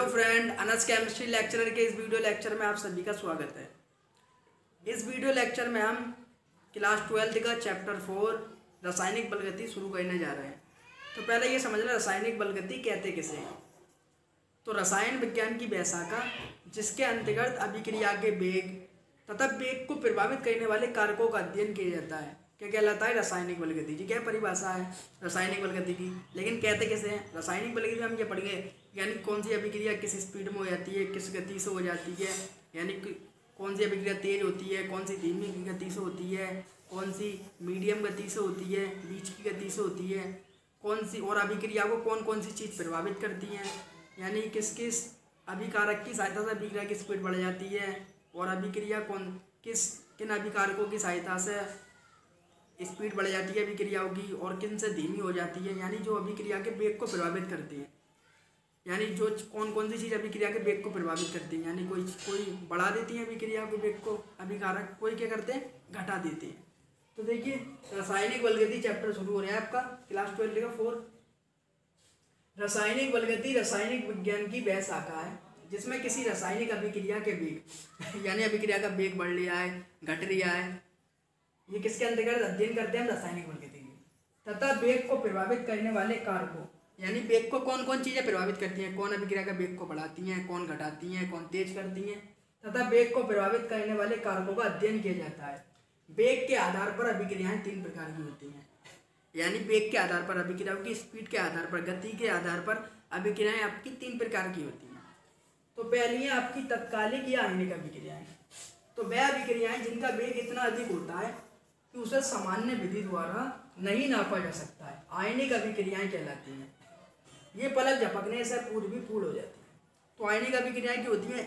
Hello friend, Anas chemistry lecturer के इस video lecture में आप सभी का स्वागत है। इस वीडियो लेक्चर में हम क्लास 12 का चैप्टर 4 रासायनिक बलगति शुरू करने जा रहे हैं। तो पहले ये समझ लें रासायनिक बलगति कहते किसे हैं। तो रसायन विज्ञान की वह शाखा जिसके अंतर्गत अभिक्रिया के वेग तथा वेग को प्रभावित करने वाले कारकों का अध्ययन किया जाता है। क्या कहलाता है? रासायनिक बलगति। जी क्या परिभाषा है रासायनिक बलगति की, लेकिन कहते कैसे हैं? रासायनिक बलगति में हम क्या पढ़ेंगे, यानी कौन सी अभिक्रिया किस स्पीड में हो जाती है, किस गति से हो जाती है, यानी कौन सी अभिक्रिया तेज होती है, कौन सी धीमी गति से होती है, कौन सी मीडियम गति से होती है, बीच की गति से होती है, कौन सी और अभिक्रिया को कौन कौन सी चीज़ प्रभावित करती हैं, यानी किस किस अभिकारक की सहायता से अभिक्रिया की स्पीड बढ़ जाती है, और अभिक्रिया किन अभिकारकों की सहायता से स्पीड बढ़ जाती है अभिक्रियाओं की, और किन से धीमी हो जाती है, यानी जो अभिक्रिया के वेग को प्रभावित करती है, यानी जो कौन कौन सी चीज़ अभिक्रिया के वेग को प्रभावित करती है, यानी कोई बढ़ा देती है अभिक्रिया के वेग को अभिकारक, कोई क्या करते हैं घटा देते हैं। तो देखिए रासायनिक बलगति चैप्टर शुरू हो रहा है आपका क्लास 12 का 4। रासायनिक बलगति रासायनिक विज्ञान की वह शाखा है जिसमें किसी रासायनिक अभिक्रिया के वेग यानी अभिक्रिया का वेग बढ़ रहा है, घट रहा है, ये किसके अंतर्गत अध्ययन करते हैं हम? रासायनिक बलगति की। तथा वेग को प्रभावित करने वाले कारकों, यानी वेग को कौन कौन चीज़ें प्रभावित करती हैं, कौन अभिक्रिया का वेग को बढ़ाती हैं, कौन घटाती हैं, कौन तेज करती हैं, तथा वेग को प्रभावित करने वाले कारकों का अध्ययन किया जाता है। वेग के आधार पर अभिक्रियाएं 3 प्रकार की होती हैं, यानी वेग के आधार पर अभिक्रियाओं की स्पीड के आधार पर, गति के आधार पर अभिक्रियाएं आपकी 3 प्रकार की होती हैं। तो पहली है आपकी तत्कालिक या आयनिक अभिक्रियाएं। तो वह अभिक्रियाएं जिनका वेग इतना अधिक होता है कि उसे सामान्य विधि द्वारा नहीं नापा जा सकता है, आयनिक अभिक्रियाएं कहलाती हैं। ये पलक झपकने से पूर्व भी पूर्ण हो जाती है। तो आयनिक अभिक्रियाएं क्या होती हैं?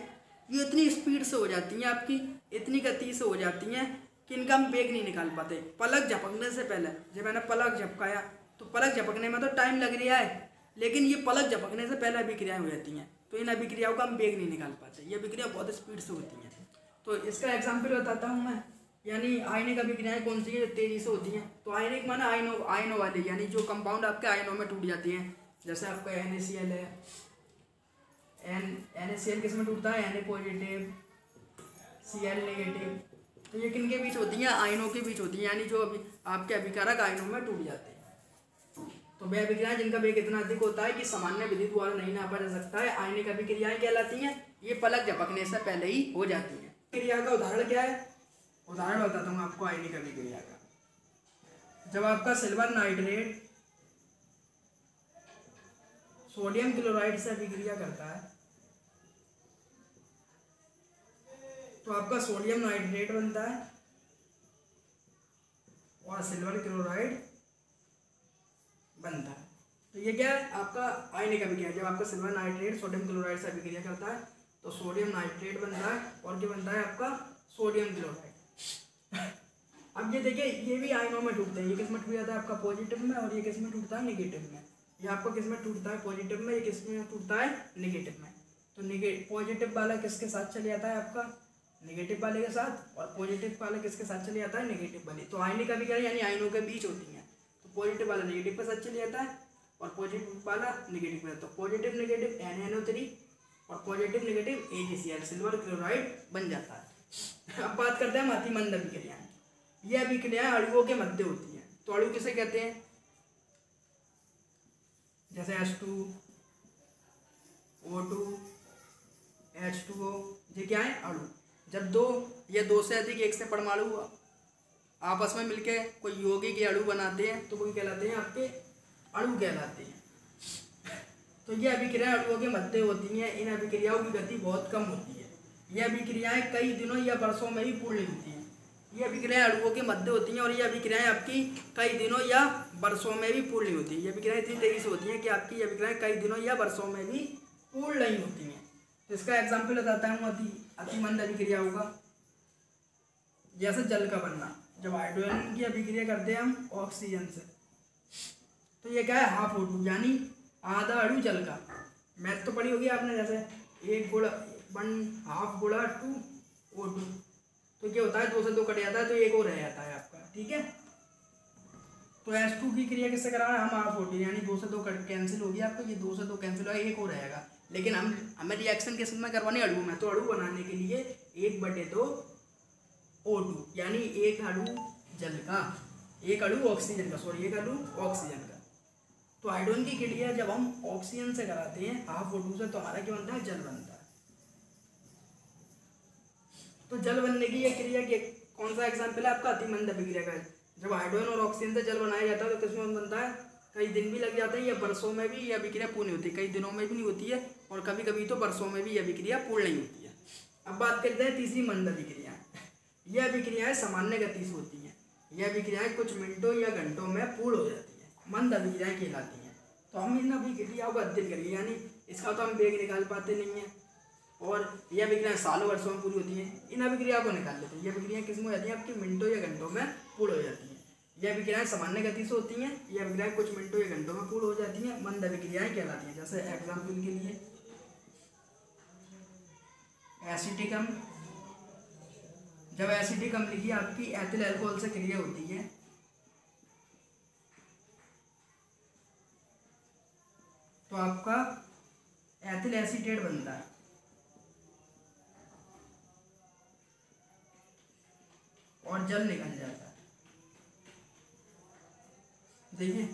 ये इतनी स्पीड से हो जाती हैं आपकी, इतनी गति से हो जाती हैं कि इनका हम वेग नहीं निकाल पाते। पलक झपकने से पहले, जब मैंने पलक झपकाया तो पलक झपकने में तो टाइम लग रहा है, लेकिन ये पलक झपकने से पहले अभिक्रियाएं हो जाती हैं, तो इन अभिक्रियाओं का हम वेग नहीं निकाल पाते। ये अभिक्रिया बहुत स्पीड से होती हैं। तो इसका एग्जाम्पल बताता हूँ मैं, यानी आयनिक अभिक्रियाएं कौन सी है जो तेजी से होती हैं। तो आयनिक माना आयनों वाली, यानी जो कंपाउंड आपके आयनों में टूट जाती हैं। जैसे आपका NaCl है, NaCl किस में टूटता है? Na positive, Cl negative. तो ये किन के बीच होती हैं? आयनों के बीच होती हैं, यानी जो अभी आपके अभिकारक आयनों में टूट जाते हैं। तो वे अभिक्रियाएं जिनका वेग इतना अधिक होता है कि सामान्य विधि द्वारा नहीं नापा जा सकता है, आयनिक अभिक्रियाएं कहलाती हैं। ये पलक झपकने से पहले ही हो जाती हैं। क्रिया का उदाहरण क्या है? उदाहरण बताता हूँ आपको आयनिक अभिक्रिया का। जब आपका सिल्वर नाइट्रेट सोडियम क्लोराइड से अभिक्रिया करता है तो आपका सोडियम नाइट्रेट बनता है और सिल्वर क्लोराइड बनता है। तो ये क्या है? आपका आयनिक अभिक्रिया। जब आपका सिल्वर नाइट्रेट सोडियम क्लोराइड से अभिक्रिया करता है तो सोडियम नाइट्रेट बनता है और क्या बनता है आपका? Sodium chloride. अब ये देखिए, ये भी आयनों में टूटते हैं। ये किस में टूट जाता है आपका? पॉजिटिव में, और ये किस में टूटता है? नेगेटिव में। ये आपका किस में टूटता है? पॉजिटिव में। ये किस में टूटता है? नेगेटिव में। तो पॉजिटिव वाला किसके साथ चले जाता है आपका? नेगेटिव वाले के साथ। और पॉजिटिव वाला किसके साथ चले जाता है? नेगेटिव वाले। तो आयनिक अभिक्रिया यानी आयनों के बीच होती हैं। तो पॉजिटिव वाला नेगेटिव के साथ चले जाता है और पॉजिटिव वाला नेगेटिव में। तो पॉजिटिव नेगेटिव NaNO3 और positive negative AgCl, silver chloride बन जाता है। अब बात करते हैं अतिमंद अभिक्रियाएं। ये अभिक्रियाएं अणुओं के मध्य होती हैं। तो अणु किसे कहते हैं? जैसे H2, O2, H2O, ये क्या है? अणु। जब दो से अधिक एक से परमाणु आपस में मिलके कोई यौगिक अणु बनाते हैं तो वो कहलाते हैं आपके अणु कहलाते हैं। तो ये अभिक्रियाएं अणुओं के मध्य होती हैं। इन अभिक्रियाओं की गति बहुत कम होती है। ये अभिक्रियाएं कई दिनों या वर्षों में ही पूर्ण होती हैं। ये अभिक्रियाएं अणुओं के मध्य होती हैं और ये अभिक्रियाएं आपकी कई दिनों या वर्षों में भी पूर्ण होती हैं। ये अभिक्रियाएं इतनी तेजी से होती हैं कि आपकी अभिक्रियाएं कई दिनों या वर्षों में भी पूर्ण नहीं होती हैं। तो इसका एग्जाम्पल बताता हूँ अतिमंद अभिक्रियाओं का। जैसे जल का बनना, जब हाइड्रोजन की अभिक्रिया करते हैं हम ऑक्सीजन से, तो ये क्या है? हाफ O2, यानी आधा अणु जल का। मैथ तो पढ़ी होगी आपने, जैसे 1/2 गुणा 2 O2। तो क्या होता है? 2 से 2 कट जाता है तो 1 और रह जाता है आपका। ठीक है। तो H2 की क्रिया किससे करा है हम? हाफ O2, यानी 2 से 2 कैंसिल हो गया आपको, ये 2 से 2 कैंसिल होगा, 1 और रहेगा। लेकिन हमें रिएक्शन किस में करवानी, अणु में। तो अणु बनाने के लिए 1/2 O2 यानी एक अणु जल का, एक अणु ऑक्सीजन का, सॉरी एक अणु ऑक्सीजन का। तो हाइड्रोजन की क्रिया जब हम ऑक्सीजन से कराते हैं हाफ O2 से, तो हमारा क्या बनता है, जल बनता है। तो जल बनने की ये क्रिया के कौन सा एग्जाम्पल है आपका, अतिमंद अभिक्रिया का। जब हाइड्रोजन और ऑक्सीजन से जल बनाया जाता है तो किसमें बनता है, कई दिन भी लग जाते हैं, या वर्षों में भी यह अभिक्रिया पूर्ण होती है, कई दिनों में भी नहीं होती है, और कभी कभी तो वर्षों में भी यह अभिक्रिया पूर्ण नहीं होती है। अब बात करते हैं तीसरी मंद अभिक्रिया। यह अभिक्रियाएं सामान्य गति से होती हैं, यह अभिक्रियाएं कुछ मिनटों या घंटों में पूर्ण हो जाती हैं, मंद अभिक्रियाएं कहलाती हैं। तो हम इन अभिक्रियाओं का अध्ययन करेंगे, यानी इसका तो हम वेग निकाल पाते नहीं हैं, और यह अभिक्रियाएं सालों वर्षों में पूरी होती हैं। इन अभिक्रियाओं को निकाल लेते हैं। यह अभिक्रियाएं किसमें हो जाती हैं, आपकी मिनटों या घंटों में पूर्ण हो जाती हैं। यह अभिक्रियाएं सामान्य गति से होती हैं, यह अभिक्रियाएं कुछ मिनटों या घंटों में पूर्ण हो जाती हैं, मंद अभिक्रियाएं कहलाती हैं। जैसे एग्जाम्पल के लिए एसिटिक, जब एसिटिक अम्ल की आपकी एथिल अल्कोहल से क्रिया होती है तो आपका एथिल एसीटेट बनता है, और जल निकल जाता है। देखिए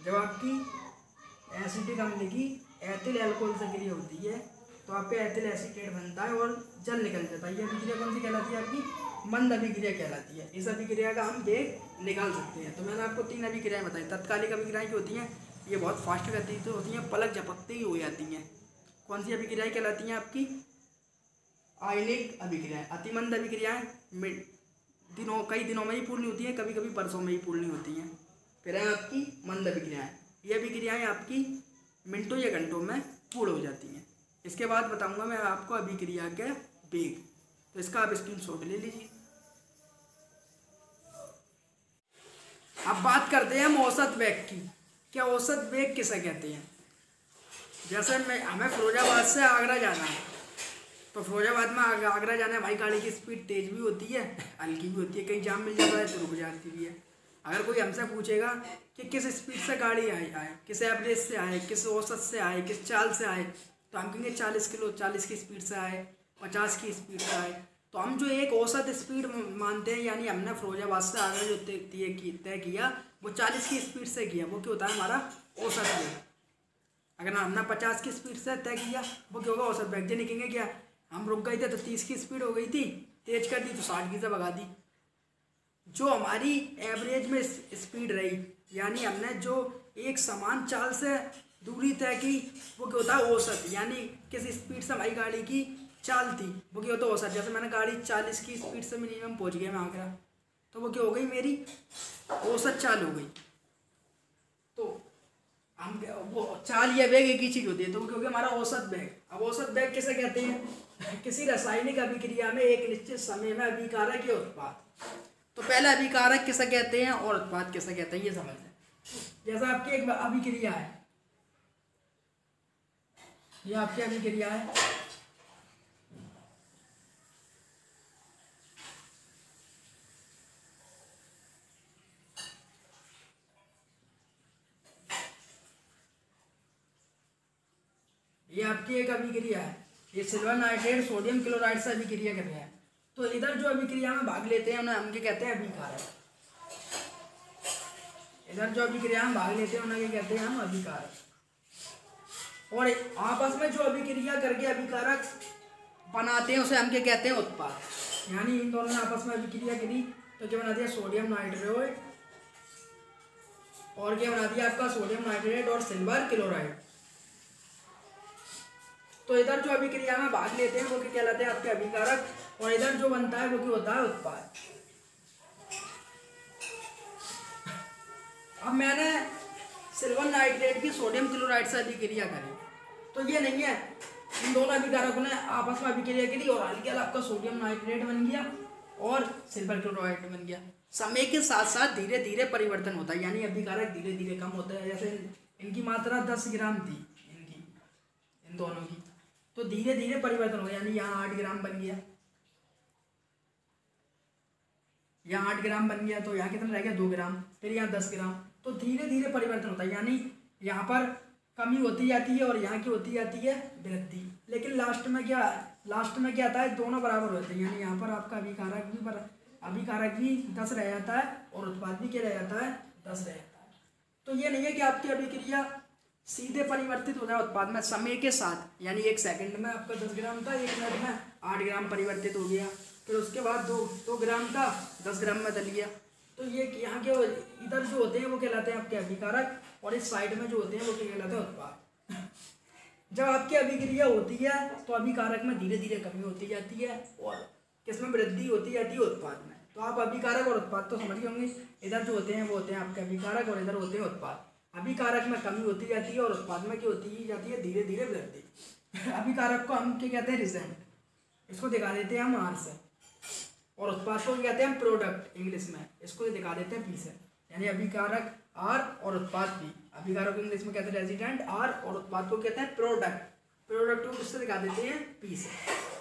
जब आपकी एसिटिक अम्ल की एथिल अल्कोहल से क्रिया होती है तो आपका एथिल एसीटेट बनता है और जल निकल जाता है। यह अभिक्रिया कौन सी कहलाती है, आपकी मंद अभिक्रिया कहलाती है। इस अभिक्रिया का हम वेग निकाल सकते हैं। तो मैंने आपको 3 अभिक्रियाएं बताई। तत्कालिक अभिक्रियाएं जो होती हैं ये बहुत फास्ट गति से होती हैं, पलक झपकते ही हो जाती हैं। कौन सी अभिक्रियाएं कहलाती हैं, आपकी आयनिक अभिक्रियाएं। अतिमंद अभिक्रियाएं कई दिनों में ही पूर्ण होती हैं, कभी कभी वर्षों में ही पूर्ण होती हैं। फिर है आपकी मंद अभिक्रियाएं, ये अभिक्रियाएं आपकी मिनटों या घंटों में पूर्ण हो जाती हैं। इसके बाद बताऊंगा मैं आपको अभिक्रिया के वेग, तो इसका आप स्क्रीनशॉट ले लीजिए। अब बात करते हैं हम औसत वेग की। क्या औसत वेग किसे कहते हैं। जैसे हमें फिरोजाबाद से आगरा जाना है, तो फिरोजाबाद में आगरा जाना है, भाई गाड़ी की स्पीड तेज भी होती है, हल्की भी होती है, कहीं जाम मिल जाता है तो रुक जाती भी है। अगर कोई हमसे पूछेगा कि किस स्पीड से गाड़ी आए, किस एवरेज से आए, किस औसत से आए, किस चाल से आए, तो हम कहेंगे 40 की स्पीड से आए, 50 की स्पीड से आए। तो हम जो एक औसत स्पीड मानते हैं, यानी हमने फिरोजाबाद से आगरा जो तय किया वो 40 की स्पीड से किया, वो क्या होता है हमारा औसत वेग। अगर हमने 50 की स्पीड से तय किया वो क्या होगा, औसत वेग। जैसे कहेंगे क्या, हम रुक गए थे तो 30 की स्पीड हो गई थी, तेज कर दी तो 60 की से भगा दी। जो हमारी एवरेज में स्पीड रही, यानी हमने जो एक समान चाल से दूरी तय की, वो क्या होता है औसत। यानी किस स्पीड से हमारी गाड़ी की चाल थी वो क्या होता है औसत। जैसे मैंने गाड़ी 40 की स्पीड से मिनिमम पहुंच गया मैं आगरा, तो वो क्या हो गई, मेरी औसत चाल हो गई। तो हम वो चाल या वेग एक ही चीज़ होती है, तो वो क्या हो गया हमारा औसत वेग। अब औसत वेग किसे कहते हैं, किसी रासायनिक अभिक्रिया में एक निश्चित समय में अभिकारक या उत्पाद। तो पहला अभिकारक किसे कहते हैं और उत्पाद किसे कहते हैं ये समझ लें। जैसा आपकी एक अभिक्रिया है, ये आपकी अभिक्रिया है, ये आपकी एक अभिक्रिया है, ये सिल्वर नाइट्रेट सोडियम क्लोराइड से अभिक्रिया कर रहे हैं। तो इधर जो अभिक्रिया में भाग लेते हैं उन्हें हम क्या कहते हैं, अभिकारक। इधर जो अभिक्रिया में भाग लेते हैं उन्हें क्या कहते हैं हम, अभिकारक। और आपस में जो अभिक्रिया करके अभिकारक बनाते हैं उसे हम क्या कहते हैं, उत्पाद। यानी इन दोनों ने आपस में अभिक्रिया करी तो क्या बना दिया, सोडियम नाइट्रेट, और क्या बना दिया आपका, सोडियम नाइट्रेट और सिल्वर क्लोराइड। तो इधर जो अभिक्रिया में भाग लेते हैं वो क्या कहलाते हैं, आपके अभिकारक, और इधर जो बनता है वो क्या होता है, उत्पाद। अब मैंने सिल्वर नाइट्रेट की सोडियम क्लोराइड से अभिक्रिया करी, तो ये नहीं है इन दोनों अभिकारकों ने आपस में अभिक्रिया करी और हल्के आपका सोडियम नाइट्रेट बन गया और सिल्वर क्लोराइड बन गया। समय के साथ साथ धीरे धीरे परिवर्तन होता है, यानी अभिकारक धीरे धीरे कम होता है। जैसे इनकी मात्रा 10 ग्राम थी, इन दोनों की, तो धीरे धीरे परिवर्तन हो गया, यानी यहाँ 8 ग्राम बन गया, यहाँ 8 ग्राम बन गया, तो यहाँ कितना रह गया, 2 ग्राम, फिर यहाँ 10 ग्राम। तो धीरे धीरे परिवर्तन होता है, यानी यहाँ पर कमी होती जाती है और यहाँ की होती जाती है वृद्धि। लेकिन लास्ट में क्या आता है, दोनों बराबर होते हैं, यानी यहाँ पर आपका अभिकारक भी 10 रह जाता है और उत्पाद भी क्या रह जाता है, 10 रह जाता है। तो ये नहीं है कि आपकी अभिक्रिया सीधे परिवर्तित हो जाए उत्पाद में समय के साथ, यानी 1 सेकंड में आपका 10 ग्राम था, 1 मिनट में 8 ग्राम परिवर्तित हो गया, फिर उसके बाद 2 ग्राम का 10 ग्राम में बदल गया। तो ये यहाँ के इधर जो होते हैं वो कहलाते हैं आपके अभिकारक, और इस साइड में जो होते हैं वो क्या कहलाते हैं, उत्पाद। जब आपकी अभिक्रिया होती है तो अभिकारक में धीरे धीरे कमी होती जाती है और किसमें वृद्धि होती जाती है, उत्पाद में। तो आप अभिकारक और उत्पाद तो समझ गए होंगे। इधर जो होते हैं वो होते हैं आपके अभिकारक और इधर होते हैं उत्पाद। अभिकारक में कमी होती जाती है और उत्पाद में क्या होती जाती है, धीरे धीरे वृद्धि। अभिकारक को हम क्या कहते हैं, रिजल्ट, इसको दिखा देते हैं हम आर से, और उत्पाद को कहते हैं प्रोडक्ट इंग्लिश में, इसको दिखा देते हैं पी से। यानी अभिकारक आर और उत्पाद पी। अभिकारक को इंग्लिश में कहते हैं रेजिडेंट आर और उत्पाद को कहते हैं प्रोडक्ट। प्रोडक्ट को किससे दिखा देते हैं, पी से।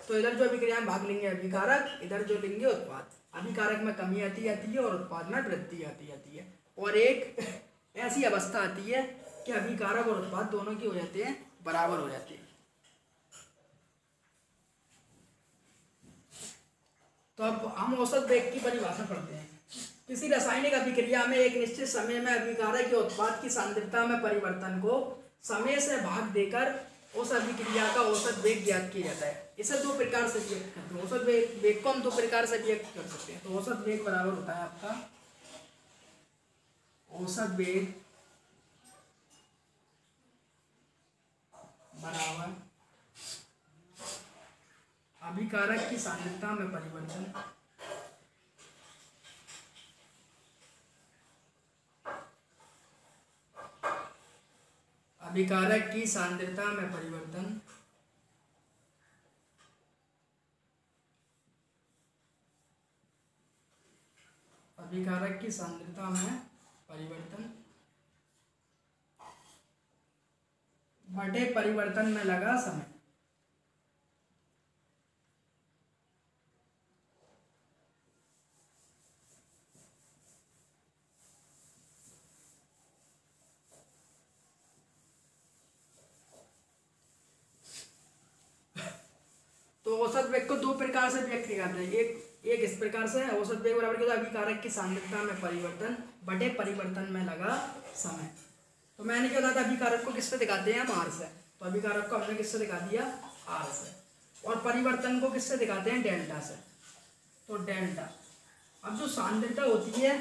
तो इधर जो अभिक्रिया में भाग लेंगे अभिकारक, इधर जो लेंगे उत्पाद। अभिकारक में कमी आती जाती है और उत्पाद में वृद्धि आती जाती है। और एक ऐसी अवस्था आती है कि अभिकारक और उत्पाद दोनों की हो जाते हैं, बराबर हो जाते हैं। तो अब हम औसत वेग की परिभाषा पढ़ते हैं। किसी रासायनिक अभिक्रिया में एक निश्चित समय में अभिकारक या उत्पाद की सांद्रता में परिवर्तन को समय से भाग देकर उस अभिक्रिया का औसत वेग ज्ञात किया जाता है। इसे 2 प्रकार से व्यक्त करते हैं। औसत वेग को हम 2 प्रकार से व्यक्त कर सकते हैं। तो औसत वेग बराबर होता है आपका, औसत वेग बराबर अभिकारक की सांद्रता में परिवर्तन अभिकारक की सांद्रता में परिवर्तन अभिकारक की सांद्रता में परिवर्तन बटे परिवर्तन में लगा समय। तो औसत वेग को 2 प्रकार से व्यक्त किया जाता है। एक इस प्रकार से है, औसत वेग बराबर अभिकारक की सांद्रता में परिवर्तन बटे परिवर्तन में लगा समय। तो मैंने क्या बताया था, अभिकारक को किससे दिखाते हैं हम, आर से। तो अभिकारक को हमने किससे दिखा दिया, आर से। और परिवर्तन को किससे दिखाते हैं, डेल्टा से। तो डेल्टा। अब जो सांद्रता होती है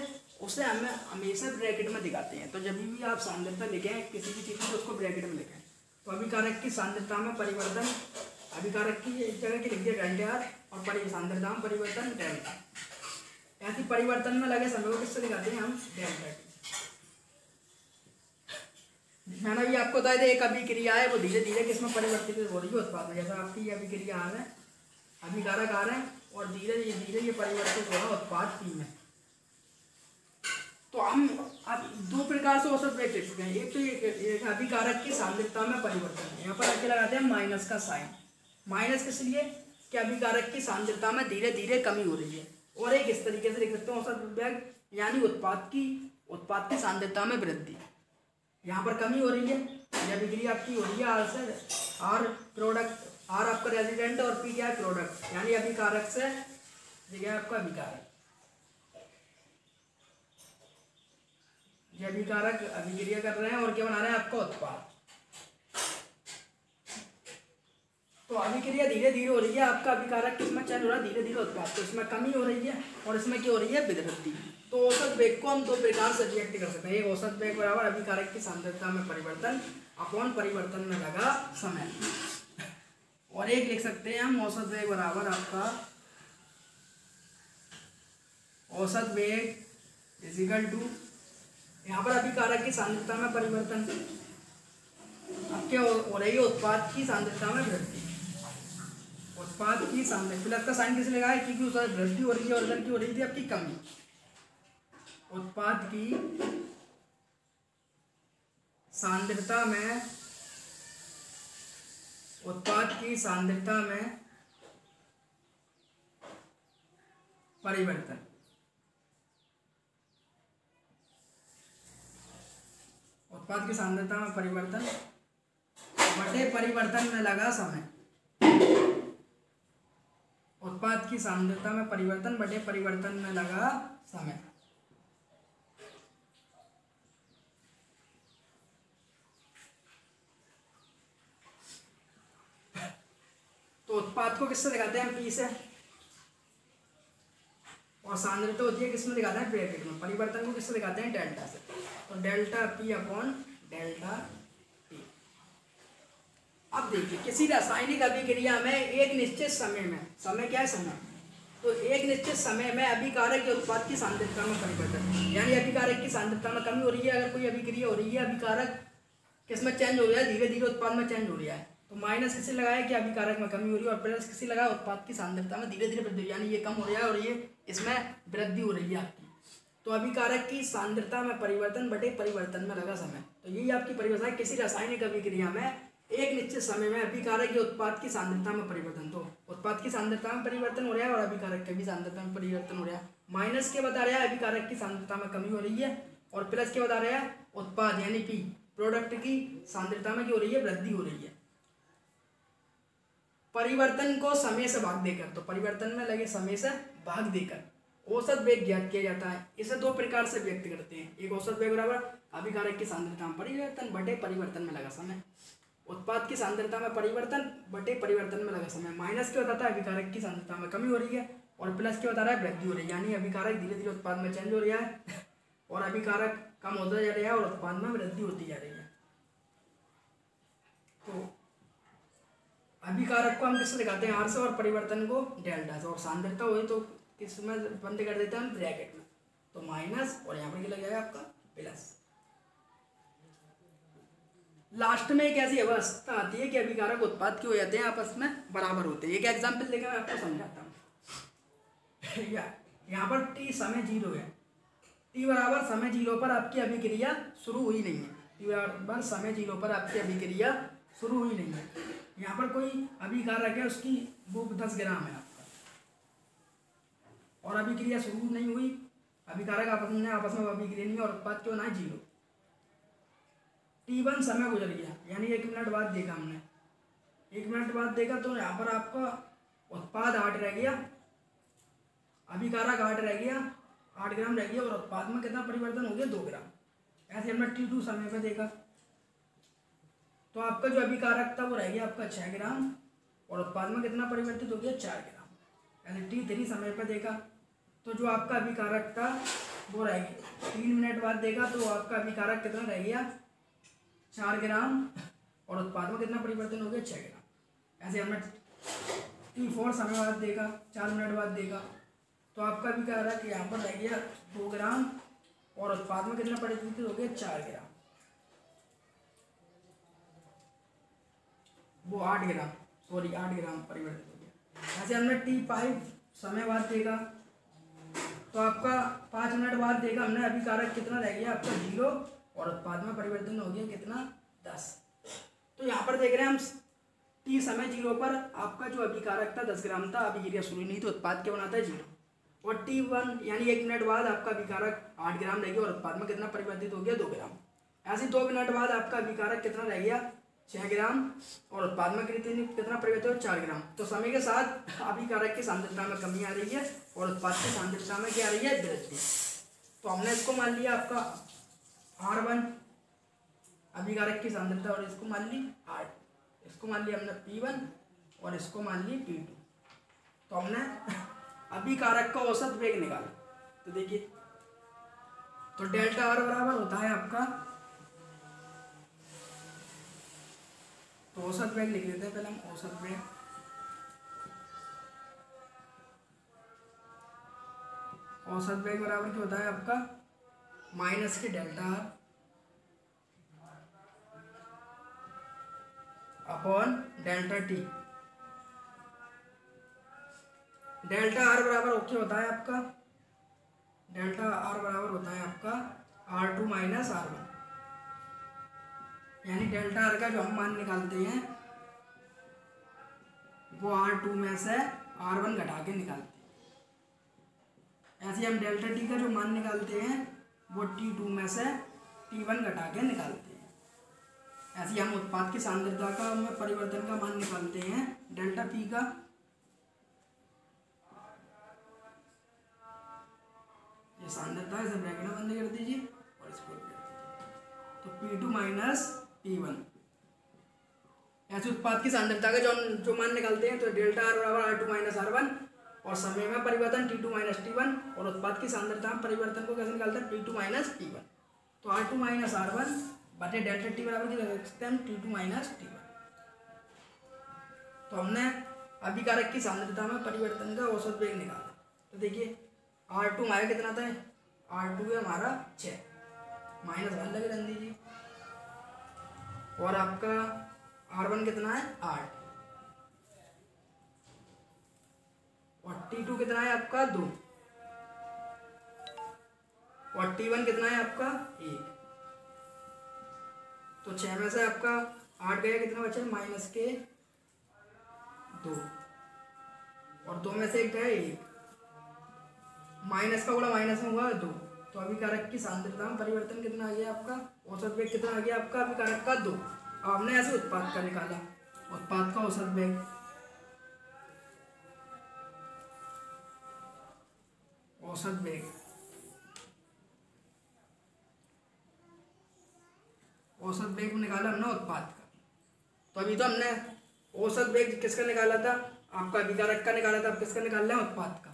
उसे हमें हमेशा ब्रैकेट में दिखाते हैं। तो जब भी आप सांद्रता लिखें किसी भी चीज़ को, उसको ब्रैकेट में लिखें। तो अभिकारक की सांद्रता में परिवर्तन, अभिकारक की एक जगह की लिख दिया डेल्टा आर, और सांद्रता में परिवर्तन डेल्टा। ऐसी परिवर्तन में लगे समय को किससे दिखाते हैं हम, डेल्टा टी। मैंने भी आपको बताया था, एक अभिक्रिया है वो धीरे धीरे किसमें परिवर्तित हो रही है, उत्पाद में। जैसा आपकी ये अभिक्रिया आ रहा है, अभिकारक आ रहे हैं और धीरे धीरे ये परिवर्तित हो रहा है उत्पाद पी में। तो हम अब 2 प्रकार से औसत वेग लिख सकते हैं। एक तो ये अभिकारक की सांद्रता में परिवर्तन, यहाँ पर आके लगाते हैं माइनस का साइन। माइनस किस लिए, कि अभिकारक की सांद्रता में धीरे धीरे कमी हो रही है। और एक इस तरीके से लिख सकते हैं औसत वेग, यानी उत्पाद की सांद्रता में वृद्धि। यहाँ पर कमी हो रही है, यह अभिक्रिया आपकी हो रही है आर से, आर प्रोडक्ट, आर आपका रेजिडेंट और पी क्या है, प्रोडक्ट। यानी अभिकारक से जगह आपका अभिकारक, ये अभिकारक अभिक्रिया कर रहे हैं और क्या बना रहे हैं, आपका उत्पाद। तो अभिक्रिया धीरे धीरे हो रही है, आपका अभिकारक किसमें चल रहा है, धीरे धीरे उत्पाद। तो इसमें कमी हो रही है और इसमें क्या हो रही है, वृद्धि। तो औसत वेग को हम 2 प्रकार से व्यक्त कर सकते हैं। एक औसत वेग बराबर अभिकारक की सांद्रता में परिवर्तन अपॉन परिवर्तन में लगा समय। और एक लिख सकते हैं हम औसत वेग बराबर आपका औसत वेग इज इक्वल टू, यहाँ पर अभिकारक की सांद्रता में परिवर्तन, अब क्या हो रही है, उत्पाद की सांद्रता में वृद्धि। उत्पाद की सांद्रता, प्लस का साइन किस लगा है, क्योंकि उसमें वृद्धि हो रही है और इधर की हो रही थी आपकी कमी। उत्पाद की सांद्रता में परिवर्तन, उत्पाद की सांद्रता में परिवर्तन बटे परिवर्तन में लगा समय, उत्पाद की सांद्रता में परिवर्तन बटे परिवर्तन में लगा समय। तो उत्पाद को किससे दिखाते हैं हम? पी से, और सांद्रता होती है किसमें दिखाते हैं? ब्रैकेट में। परिवर्तन को किससे दिखाते हैं? डेल्टा से। तो delta P upon delta T. अब देखिए किसी रासायनिक अभिक्रिया में एक निश्चित समय में, समय क्या है? समय। तो एक निश्चित समय में अभिकारक के उत्पाद की सांद्रता में परिवर्तन, यानी अभिकारक की सांद्रता में कमी हो रही है। अगर कोई अभिक्रिया हो रही है, अभिकारक किसमें चेंज हो रहा है? धीरे धीरे उत्पाद में चेंज हो रहा है। तो माइनस किसे लगाया कि अभिकारक में कमी हो रही है, और प्लस किसे लगाया? उत्पाद की सांद्रता में धीरे धीरे वृद्धि, यानी ये कम हो रहा है और ये इसमें वृद्धि हो रही है आपकी। तो अभिकारक की सांद्रता में परिवर्तन बटे परिवर्तन में लगा समय। तो यही आपकी परिभाषा है। किसी रासायनिक अभिक्रिया में एक निश्चित समय में अभिकारक के उत्पाद की सांद्रता में परिवर्तन, तो उत्पाद की सांद्रता में परिवर्तन हो रहा है और अभिकारक के भी सांद्रता में परिवर्तन हो रहा है। माइनस के बता रहा है अभिकारक की सांद्रता में कमी हो रही है, और प्लस के बता रहा है उत्पाद यानी पी प्रोडक्ट की सांद्रता में क्या हो रही है? वृद्धि हो रही है। परिवर्तन को समय से भाग देकर, तो परिवर्तन में लगे समय से भाग देकर औसत वेग ज्ञात किया जाता है। इसे दो प्रकार से व्यक्त करते हैं। एक औसत वेग बराबर अभिकारक की सांद्रता में परिवर्तन बटे परिवर्तन में लगा समय, उत्पाद की सांद्रता में परिवर्तन बटे परिवर्तन में लगा समय। माइनस क्या बताता है? अभिकारक की सांद्रता में कमी हो रही है, और प्लस क्या बता रहा है? वृद्धि हो रही है, यानी अभिकारक धीरे धीरे उत्पाद में चेंज हो रहा है और अभिकारक कम होता जा रहा है और उत्पाद में वृद्धि होती जा रही है। तो अभिकारक को हम किससे दिखाते हैं? आर से, और परिवर्तन को डेल्टा से। और सांद्रता हुई तो किसमें बंद कर देते हैं हम? ब्रैकेट में। तो माइनस, और यहाँ पर क्या लग जाएगा आपका? प्लस। लास्ट में एक ऐसी अवस्था आती है कि अभिकारक उत्पाद के हो जाते हैं आपस में बराबर होते हैं। एक एग्जाम्पल देकर मैं आपको समझाता हूँ। यहाँ पर टी समय 0 है, टी बराबर समय 0 पर आपकी अभिक्रिया शुरू हुई नहीं है। टी बराबर समय 0 पर आपकी अभिक्रिया शुरू हुई नहीं है। यहाँ पर कोई अभिकारक है, उसकी वो 10 ग्राम है आपका, और अभिक्रिया शुरू नहीं हुई। अभिकारक आपस में अभिक्रिया नहीं, और उत्पाद क्यों ना है? 0। T1 समय गुजर गया, यानी 1 मिनट बाद देखा हमने, 1 मिनट बाद देखा तो यहाँ पर आपका उत्पाद 8 रह गया, अभिकारक 8 रह गया, 8 ग्राम रह गया, और उत्पाद में कितना परिवर्तन हो गया? 2 ग्राम। ऐसे हमने T2 समय पे देखा तो आपका जो अभिकारक था वो रह गया आपका 6 ग्राम, और उत्पाद में कितना परिवर्तित हो गया? 4 ग्राम। ऐसे T3 समय पे देखा तो जो आपका अभिकारक था वो रह गया, 3 मिनट बाद देखा तो आपका अभिकारक कितना रह गया? 4 ग्राम, और उत्पाद में कितना परिवर्तन हो गया? 6 ग्राम। ऐसे हमने T4 समय बाद देखा, 4 मिनट बाद देखा तो आपका अभिकारक यहाँ पर रह गया 2 ग्राम, और उत्पाद में कितना परिवर्तित हो गया? 4 ग्राम, वो 8 ग्राम, सॉरी 8 ग्राम परिवर्तित हो गया। ऐसे हमने T5 समय बाद देखा तो आपका 5 मिनट बाद देखा हमने, अभिकारक कितना रह गया आपका? 0, और उत्पाद में परिवर्तन हो गया कितना? 10। तो यहाँ पर देख रहे हैं हम T समय 0 पर आपका जो अभिकारक था 10 ग्राम था, अभिक्रिया शुरू नहीं, तो उत्पाद क्या बनाता है? 0। और T1 यानी 1 मिनट बाद आपका अभिकारक 8 ग्राम रह गया, और उत्पाद में कितना परिवर्तित हो गया? 2 ग्राम। ऐसे 2 मिनट बाद आपका अभिकारक कितना रह गया? 6 ग्राम, और उत्पाद में कितना परिवर्तित हो? 4 ग्राम। तो समय के साथ अभिकारक की सांद्रता में कमी आ रही है, और उत्पाद की सांद्रता में क्या आ रही है? वृद्धि। तो हमने इसको मान लिया आपका R1 अभिकारक की सांद्रता, और इसको मान ली R, इसको मान लिया हमने P1, और इसको मान ली P2। तो हमने अभिकारक का औसत वेग निकाला। तो देखिए, तो डेल्टा R बराबर होता है आपका, तो औसत वेग लिख लेते हैं पहले हम। औसत वेग, औसत वेग बराबर क्या होता है आपका? माइनस के delta R upon delta T। Delta R बराबर क्या होता है आपका? डेल्टा R बराबर होता है आपका R2 माइनस R1, यानी डेल्टा R का जो हम मान निकालते हैं वो R2 में से R1 घटा के निकालते हैं। ऐसे हम डेल्टा T का जो मान निकालते हैं वो T2 में से T1 घटा के निकालते हैं। ऐसे हम उत्पाद की सांद्रता का परिवर्तन का मान निकालते हैं डेल्टा पी का। ये सांद्रता है, इसे ब्रैकेट में बंद कर दीजिए और इसको कर दीजिए। तो P2 माइनस P1 ऐसे उत्पाद की सांद्रता का जो मान निकालते हैं तो डेल्टा आर बराबर R2 माइनस R1 और समय में परिवर्तन T2 माइनस T1 और उत्पाद की सांद्रता में परिवर्तन को कैसे निकालते हैं P2 माइनस T1। तो R2 माइनस R1 बटे डेल्टा टी बराबर की रख सकते हैं T2 माइनस T1। तो हमने अभिकारक की सांद्रता में परिवर्तन का औसत वेग निकाला। तो देखिए R2 हमारा कितना था, R2 है हमारा 6 माइनस 1 लगे रख दीजिए और आपका R1 कितना है 8 और T2 कितना है आपका 2 और T1 कितना है आपका 1। तो 6 में से आपका 8 गया, कितना बचा माइनस के 2 और 2 में से 1 गया 1, माइनस का गुणा माइनस में हुआ 2। तो अभिकारक की सांद्रता में परिवर्तन कितना आ गया आपका, औसत वेग कितना आ गया आपका अभिकारक का 2। आपने ऐसे उत्पाद का निकाला, उत्पाद का औसत वेग, औसत वेग औसत वेग निकाला हमने उत्पाद का। तो अभी तो हमने औसत वेग किसका निकाला था, आपका अभिकारक का निकाला था, अब किसका निकाल रहे हैं उत्पाद का।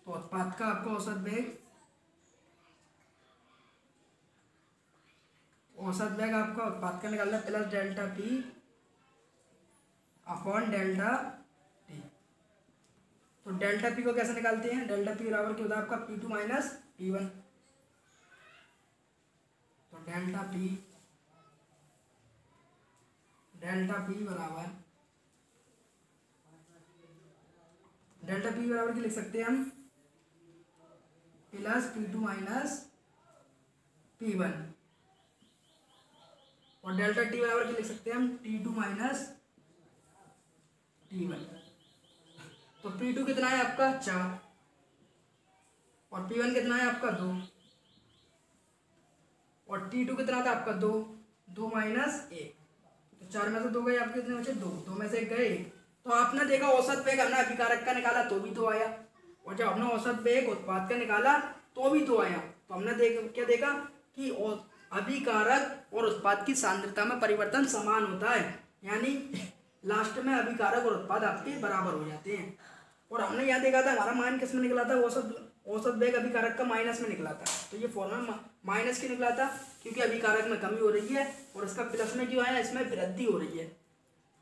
तो उत्पाद का आपका औसत वेग आपका उत्पाद का निकालना है plus delta P upon delta T. तो डेल्टा पी को कैसे निकालते हैं, डेल्टा पी बराबर क्या होता है आपका P2 माइनस P1। तो डेल्टा पी बराबर क्या लिख सकते हैं हम, प्लस P2 माइनस P1 और डेल्टा टी बराबर क्या लिख सकते हैं हम, T2 माइनस T1। तो P2 कितना है आपका 4 और P1 कितना है आपका 2 और T2 कितना था आपका 2 माइनस 1। तो 4 में से 2 गए आपके, कितने बचे 2 में से 1 गए 1। तो आपने देखा औसत वेग हमने अभिकारक का निकाला तो भी 2 आया और जब हमने औसत वेग उत्पाद का निकाला तो भी 2 आया। तो हमने क्या देखा कि अभिकारक और उत्पाद की सांद्रता में परिवर्तन समान होता है, यानी लास्ट में अभिकारक और उत्पाद आपके बराबर हो जाते हैं। और हमने यहाँ देखा था हमारा मान किस में निकला था, औसत वेग अभिकारक का माइनस में निकला था। तो ये फॉर्मूला माइनस क्यों निकला था, क्योंकि अभिकारक में कमी हो रही है और इसका प्लस में क्यों आया, इसमें वृद्धि हो रही है।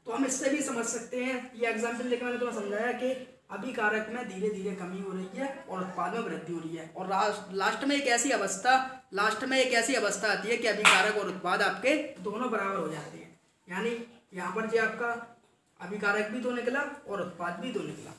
तो हम इससे भी समझ सकते हैं, ये एग्जाम्पल लेकर मैंने तुम्हें समझाया कि अभिकारक में धीरे धीरे कमी हो रही है और उत्पाद में वृद्धि हो रही है और लास्ट में एक ऐसी अवस्था आती है कि अभिकारक और उत्पाद आपके दोनों बराबर हो जाते हैं। यानी यहाँ पर जो आपका अभिकारक भी तो निकला और उत्पाद भी तो निकला।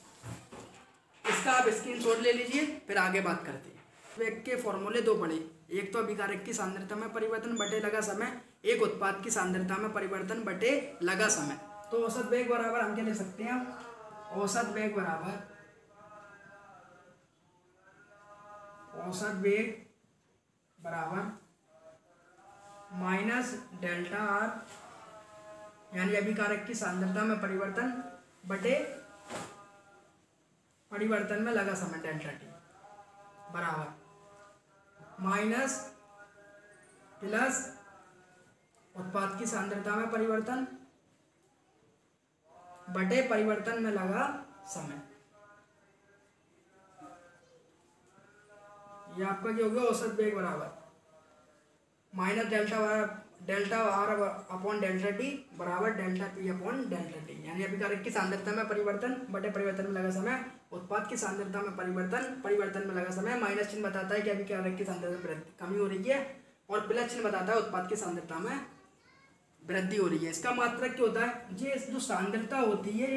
इसका आप स्क्रीनशॉट ले लीजिए, फिर आगे बात करते हैं। वेग के फॉर्मूले 2 पढ़े, एक तो अभिकारक की सांद्रता में परिवर्तन बटे लगा समय, एक उत्पाद की सांद्रता में परिवर्तन बटे लगा समय। तो औसत वेग बराबर हम क्या ले सकते हैं, औसत वेग बराबर माइनस डेल्टा आर, यानी अभिकारक की सांद्रता में परिवर्तन बटे परिवर्तन में लगा समय डेल्टा टी बराबर माइनस प्लस उत्पाद की सांद्रता में परिवर्तन बटे परिवर्तन में लगा समय। ये आपका क्या हो गया, औसत वेग बराबर minus delta R upon delta T बराबर delta P upon delta T, यानी अभिकारक की सांद्रता में परिवर्तन बटे परिवर्तन में लगा समय, उत्पाद की सांद्रता में परिवर्तन में लगा समय। माइनस चिन्ह बताता है कि अभिकारक की सांद्रता में कमी हो रही है और प्लस चिन्ह बताता है उत्पाद की सांद्रता में वृद्धि हो रही है। इसका मात्रक क्या होता है, ये जो सांद्रता होती है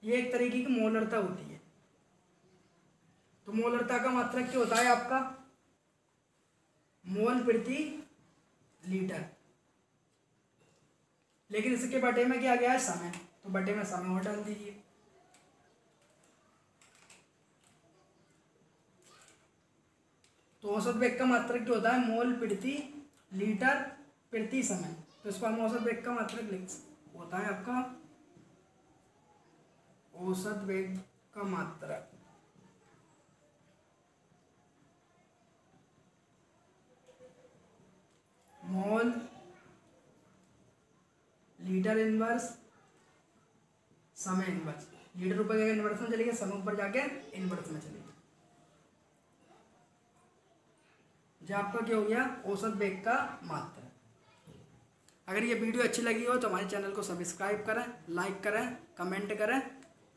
ये एक तरीके की मोलरता होती है। तो मोलरता का मात्रक क्या होता है आपका, मोल प्रति लीटर, लेकिन इसके बटे में क्या गया है, समय। तो बटे में समय और डाल दीजिए। तो औसत वेग का मात्रक क्या होता है, मोल प्रति लीटर प्रति समय। तो इसको हम औसत वेग का मात्रक होता है आपका औसत वेग का मात्रक। मोल लीटर इनवर्स समय इनवर्स। लीटर ऊपर जाकर इनवर्स में चलेगा, समय ऊपर जाके इनवर्स में चलेगा। जो आपका क्या हो गया औसत वेग का मात्रक। अगर ये वीडियो अच्छी लगी हो तो हमारे चैनल को सब्सक्राइब करें, लाइक करें, कमेंट करें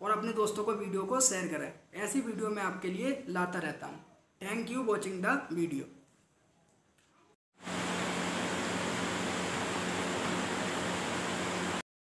और अपने दोस्तों को वीडियो को शेयर करें। ऐसी वीडियो मैं आपके लिए लाता रहता हूँ। Thank you watching the video.